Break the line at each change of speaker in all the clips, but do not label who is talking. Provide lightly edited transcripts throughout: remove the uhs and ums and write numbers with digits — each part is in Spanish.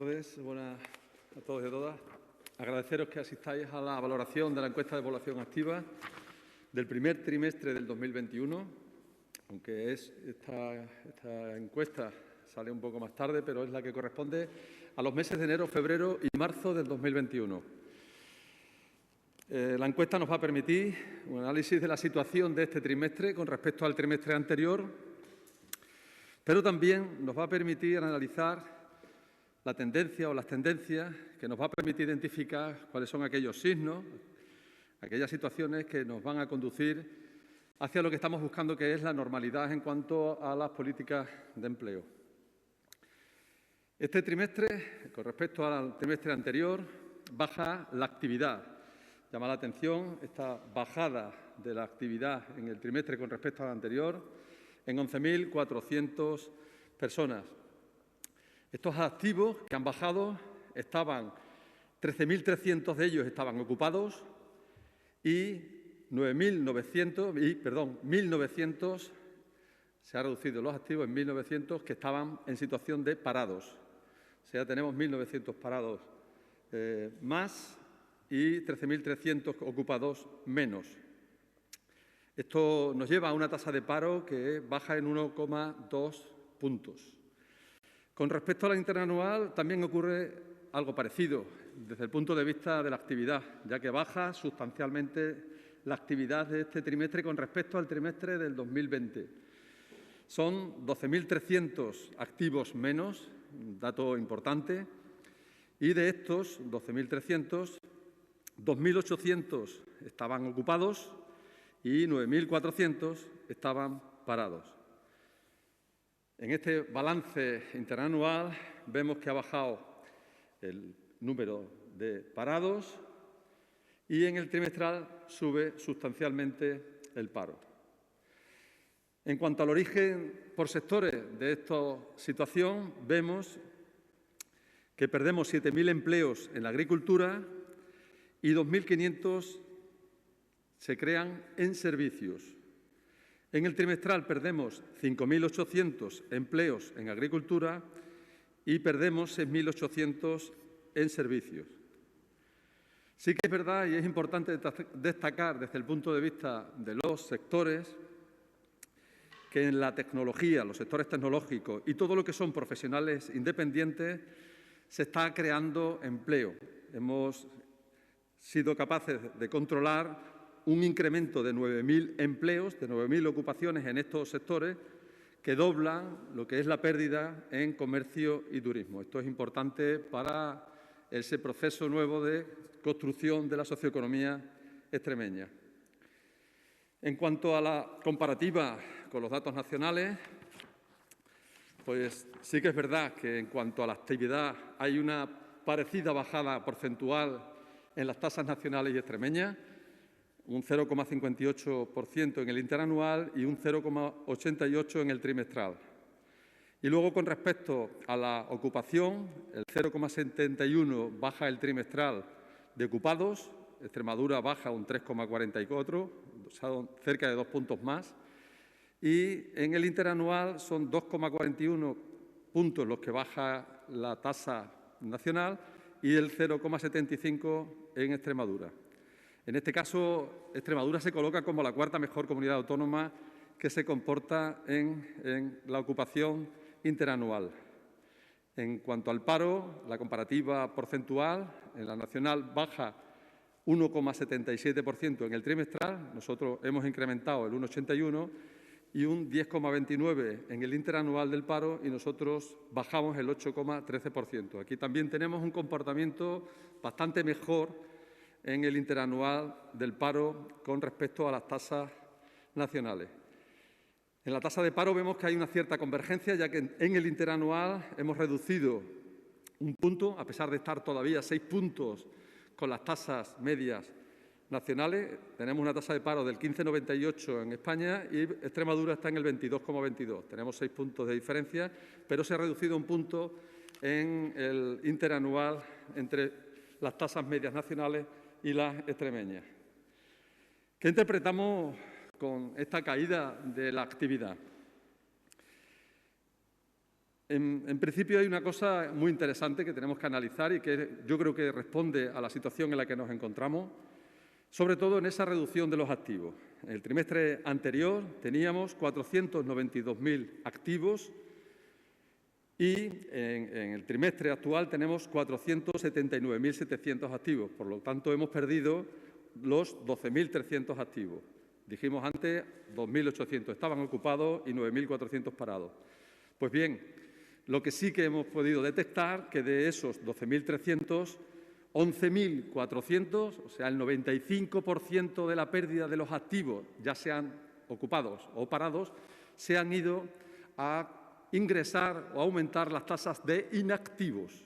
Buenas tardes a todos y a todas. Agradeceros que asistáis a la valoración de la encuesta de población activa del primer trimestre del 2021, aunque esta encuesta sale un poco más tarde, pero es la que corresponde a los meses de enero, febrero y marzo del 2021. La encuesta nos va a permitir un análisis de la situación de este trimestre con respecto al trimestre anterior, pero también nos va a permitir analizar la tendencia o las tendencias que nos va a permitir identificar cuáles son aquellos signos, aquellas situaciones que nos van a conducir hacia lo que estamos buscando, que es la normalidad en cuanto a las políticas de empleo. Este trimestre, con respecto al trimestre anterior, baja la actividad. Llama la atención esta bajada de la actividad en el trimestre con respecto al anterior en 11.400 personas. Estos activos que han bajado estaban, 13.300 de ellos estaban ocupados y 1.900 se ha reducido los activos en 1.900 que estaban en situación de parados. O sea, tenemos 1.900 parados más y 13.300 ocupados menos. Esto nos lleva a una tasa de paro que baja en 1,2 puntos. Con respecto a la interanual, también ocurre algo parecido desde el punto de vista de la actividad, ya que baja sustancialmente la actividad de este trimestre con respecto al trimestre del 2020. Son 12.300 activos menos, un dato importante, y de estos 12.300, 2.800 estaban ocupados y 9.400 estaban parados. En este balance interanual vemos que ha bajado el número de parados y en el trimestral sube sustancialmente el paro. En cuanto al origen por sectores de esta situación, vemos que perdemos 7.000 empleos en la agricultura y 2.500 se crean en servicios. En el trimestral perdemos 5.800 empleos en agricultura y perdemos 6.800 en servicios. Sí que es verdad y es importante destacar desde el punto de vista de los sectores que en la tecnología, los sectores tecnológicos y todo lo que son profesionales independientes se está creando empleo. Hemos sido capaces de controlar un incremento de 9.000 empleos, de 9.000 ocupaciones en estos sectores, que doblan lo que es la pérdida en comercio y turismo. Esto es importante para ese proceso nuevo de construcción de la socioeconomía extremeña. En cuanto a la comparativa con los datos nacionales, pues sí que es verdad que en cuanto a la actividad hay una parecida bajada porcentual en las tasas nacionales y extremeñas, un 0,58% en el interanual y un 0,88% en el trimestral. Y luego, con respecto a la ocupación, el 0,71% baja el trimestral de ocupados, Extremadura baja un 3,44%, son cerca de 2 puntos más, y en el interanual son 2,41 puntos los que baja la tasa nacional y el 0,75% en Extremadura. En este caso, Extremadura se coloca como la cuarta mejor comunidad autónoma que se comporta en la ocupación interanual. En cuanto al paro, la comparativa porcentual, en la nacional baja 1,77% en el trimestral, nosotros hemos incrementado el 1,81% y un 10,29% en el interanual del paro y nosotros bajamos el 8,13%. Aquí también tenemos un comportamiento bastante mejor en el interanual del paro con respecto a las tasas nacionales. En la tasa de paro vemos que hay una cierta convergencia, ya que en el interanual hemos reducido un punto, a pesar de estar todavía 6 puntos con las tasas medias nacionales. Tenemos una tasa de paro del 15,98 en España y Extremadura está en el 22,22. Tenemos 6 puntos de diferencia, pero se ha reducido un punto en el interanual entre las tasas medias nacionales y las extremeñas. ¿Qué interpretamos con esta caída de la actividad? En principio hay una cosa muy interesante que tenemos que analizar y que yo creo que responde a la situación en la que nos encontramos, sobre todo en esa reducción de los activos. En el trimestre anterior teníamos 492.000 activos y en el trimestre actual tenemos 479.700 activos. Por lo tanto, hemos perdido los 12.300 activos. Dijimos antes 2.800 estaban ocupados y 9.400 parados. Pues bien, lo que sí que hemos podido detectar que de esos 12.300, 11.400, o sea, el 95% de la pérdida de los activos, ya sean ocupados o parados, se han ido a ingresar o aumentar las tasas de inactivos.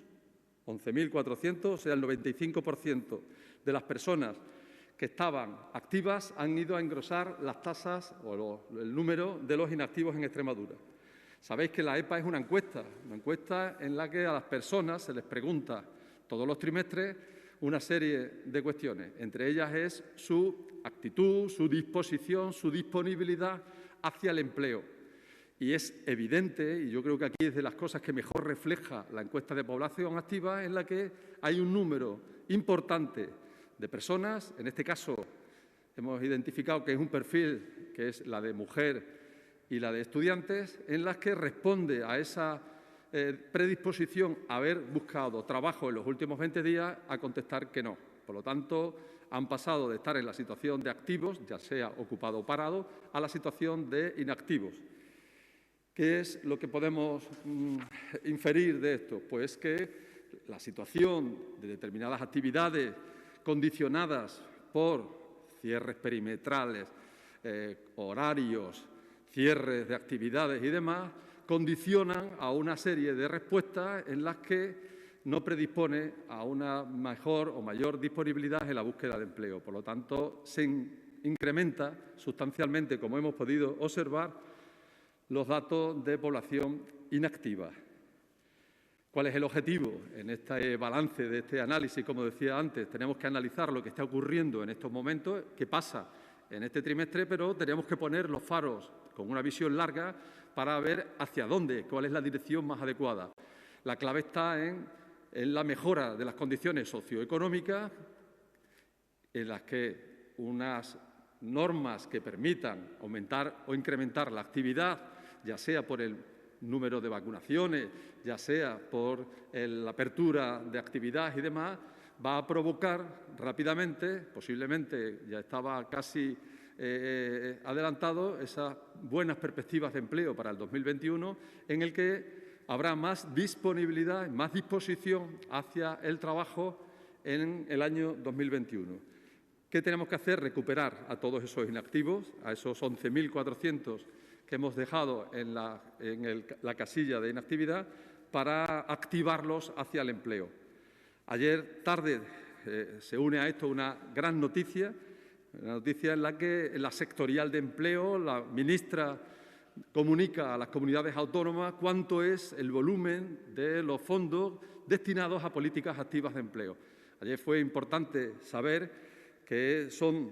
11.400, o sea, el 95% de las personas que estaban activas han ido a engrosar las tasas o el número de los inactivos en Extremadura. Sabéis que la EPA es una encuesta en la que a las personas se les pregunta todos los trimestres una serie de cuestiones. Entre ellas es su actitud, su disposición, su disponibilidad hacia el empleo. Y es evidente, y yo creo que aquí es de las cosas que mejor refleja la encuesta de población activa, en la que hay un número importante de personas, en este caso hemos identificado que es un perfil que es la de mujer y la de estudiantes, en las que responde a esa predisposición a haber buscado trabajo en los últimos 20 días a contestar que no. Por lo tanto, han pasado de estar en la situación de activos, ya sea ocupado o parado, a la situación de inactivos. ¿Qué es lo que podemos inferir de esto? Pues que la situación de determinadas actividades condicionadas por cierres perimetrales, horarios, cierres de actividades y demás, condicionan a una serie de respuestas en las que no predispone a una mejor o mayor disponibilidad en la búsqueda de empleo. Por lo tanto, se incrementa sustancialmente, como hemos podido observar, los datos de población inactiva. ¿Cuál es el objetivo? En este balance de este análisis, como decía antes, tenemos que analizar lo que está ocurriendo en estos momentos, qué pasa en este trimestre, pero tenemos que poner los faros con una visión larga para ver hacia dónde, cuál es la dirección más adecuada. La clave está en la mejora de las condiciones socioeconómicas, en las que unas normas que permitan aumentar o incrementar la actividad, ya sea por el número de vacunaciones, ya sea por la apertura de actividad y demás, va a provocar rápidamente, posiblemente ya estaba casi adelantado, esas buenas perspectivas de empleo para el 2021, en el que habrá más disponibilidad, más disposición hacia el trabajo en el año 2021. ¿Qué tenemos que hacer? Recuperar a todos esos inactivos, a esos 11.400 que hemos dejado en la casilla de inactividad, para activarlos hacia el empleo. Ayer tarde se une a esto una gran noticia, una noticia en la que en la sectorial de empleo la ministra comunica a las comunidades autónomas cuánto es el volumen de los fondos destinados a políticas activas de empleo. Ayer fue importante saber que son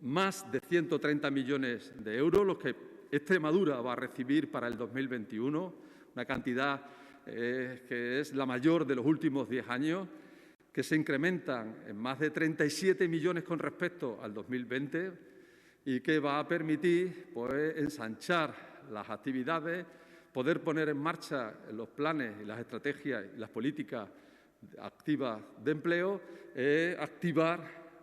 más de 130 millones de euros los que Extremadura va a recibir para el 2021, una cantidad que es la mayor de los últimos 10 años, que se incrementan en más de 37 millones con respecto al 2020 y que va a permitir ensanchar las actividades, poder poner en marcha los planes y las estrategias y las políticas activas de empleo,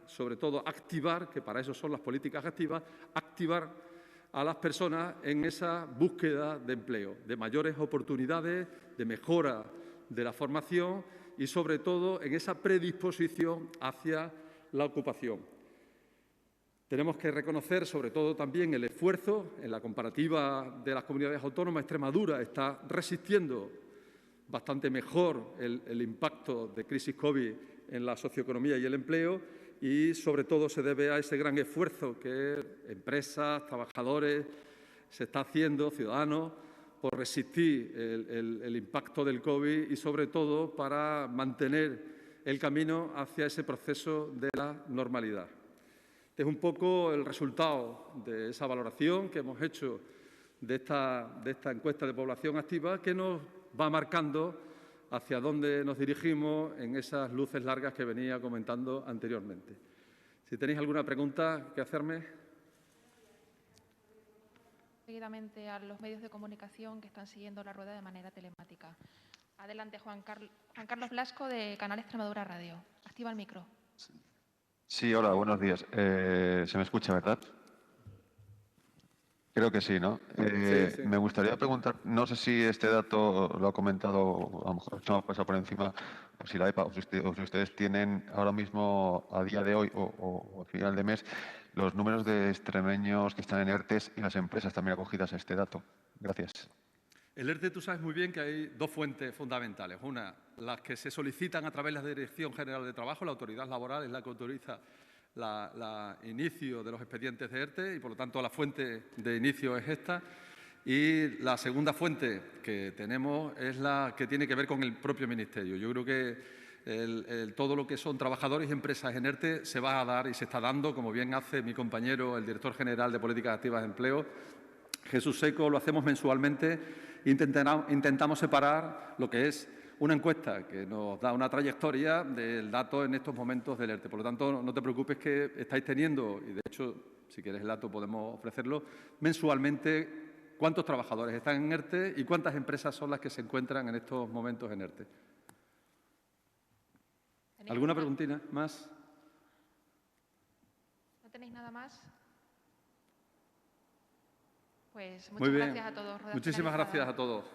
sobre todo activar, que para eso son las políticas activas, activar a las personas en esa búsqueda de empleo, de mayores oportunidades, de mejora de la formación y, sobre todo, en esa predisposición hacia la ocupación. Tenemos que reconocer, sobre todo, también el esfuerzo. En la comparativa de las comunidades autónomas, Extremadura está resistiendo bastante mejor el impacto de crisis COVID en la socioeconomía y el empleo, y sobre todo se debe a ese gran esfuerzo que empresas, trabajadores, se está haciendo, ciudadanos, por resistir el impacto del COVID y sobre todo para mantener el camino hacia ese proceso de la normalidad. Este es un poco el resultado de esa valoración que hemos hecho de esta encuesta de población activa, que nos va marcando hacia dónde nos dirigimos en esas luces largas que venía comentando anteriormente. Si tenéis alguna pregunta que hacerme.
Seguidamente a los medios de comunicación que están siguiendo la rueda de manera telemática. Adelante, Juan Carlos Blasco, de Canal Extremadura Radio. Activa el micro.
Sí, hola, buenos días. ¿Se me escucha, verdad? Creo que sí, ¿no?
Sí.
Me gustaría preguntar, no sé si este dato lo ha comentado, a lo mejor se me ha pasado por encima, o si la EPA, o si ustedes tienen ahora mismo, a día de hoy o a final de mes, los números de extremeños que están en ERTES y las empresas también acogidas a este dato. Gracias.
El ERTE, tú sabes muy bien que hay dos fuentes fundamentales. Una, las que se solicitan a través de la Dirección General de Trabajo, la autoridad laboral es la que autoriza el inicio de los expedientes de ERTE y, por lo tanto, la fuente de inicio es esta. Y la segunda fuente que tenemos es la que tiene que ver con el propio Ministerio. Yo creo que todo lo que son trabajadores y empresas en ERTE se va a dar y se está dando, como bien hace mi compañero, el director general de Políticas Activas de Empleo, Jesús Seco. Lo hacemos mensualmente. Intentamos separar lo que es una encuesta que nos da una trayectoria del dato en estos momentos del ERTE. Por lo tanto, no te preocupes que estáis teniendo, y de hecho, si quieres el dato podemos ofrecerlo, mensualmente cuántos trabajadores están en ERTE y cuántas empresas son las que se encuentran en estos momentos en ERTE. ¿Alguna preguntita más?
¿No tenéis nada más? Pues muchas gracias a todos.
Muchísimas gracias a todos.